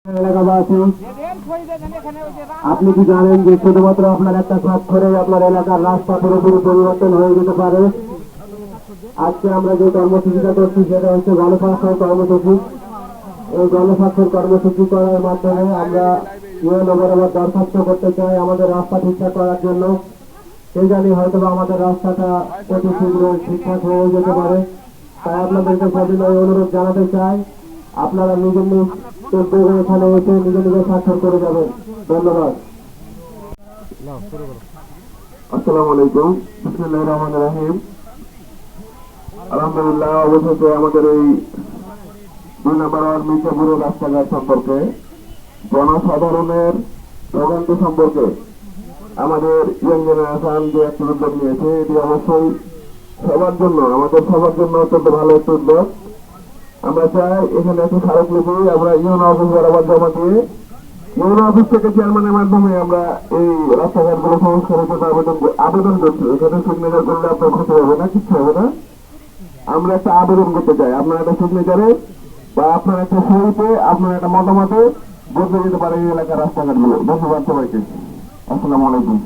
এলাকাবাসী, আপনি কি জানেন যে শুধুমাত্র আপনার একটা স্বাক্ষরে আপনার এলাকার রাস্তা পুরোপুরি পরিবর্তন হয়ে যেতে পারে? আজকে আমরা যে কর্মসূচিটা করছি সেটা হচ্ছে গণস্বাক্ষর কর্মসূচি। এই গণস্বাক্ষর কর্মসূচি করার মাধ্যমে আমরা ইউএনও বরাবর দরখাস্ত করতে চাই আমাদের রাস্তা ঠিকঠাক করার জন্য। সেই জানি হয়তো আমাদের রাস্তাটা অতি শীঘ্র ঠিকঠাক হয়ে যেতে পারে। তাই আপনাদেরকে সবিনয় অনুরোধ জানাতে চাই, আপনারা নিজের নিজ উদ্যোগে এখানে এসে নিজে নিজে স্বাক্ষর করে যাবেন। ধন্যবাদ। আসসালামু আলাইকুম, বিসমিল্লাহির রহমানির রহিম। আলহামদুলিল্লাহ, অবশেষে আমাদের এই 2 নম্বর ওয়ার্ড মির্জাপুরের রাস্তাঘাট সম্পর্কে, জনসাধারণের ভোগান্তি সম্পর্কে আমাদের ইয়াং জেনারেশন যে একটা উদ্যোগ নিয়েছে, এটি অবশ্যই সবার জন্য, আমাদের সবার জন্য অত্যন্ত ভালো একটা উদ্যোগ। আমরা চাই এখানে একটা স্মারকলিপি আমরা ইউনো অফিস বরাবর জমা দিয়ে ইউনো অফিস থেকে চেয়ারম্যানের মাধ্যমে আমরা এই রাস্তাঘাটগুলো সংস্কারের জন্য আবেদন করছি। এখানে সিগনেচার করলে আপনার ক্ষতি হবে না, কিচ্ছু হবে না। আমরা একটা আবেদন করতে চাই, আপনার একটা সিগনেচারে বা আপনার একটা সইতে, আপনার একটা মতামতে বদলে যেতে পারে এই এলাকার রাস্তাঘাটগুলো। ধন্যবাদ সবাইকে। আসসালামু আলাইকুম।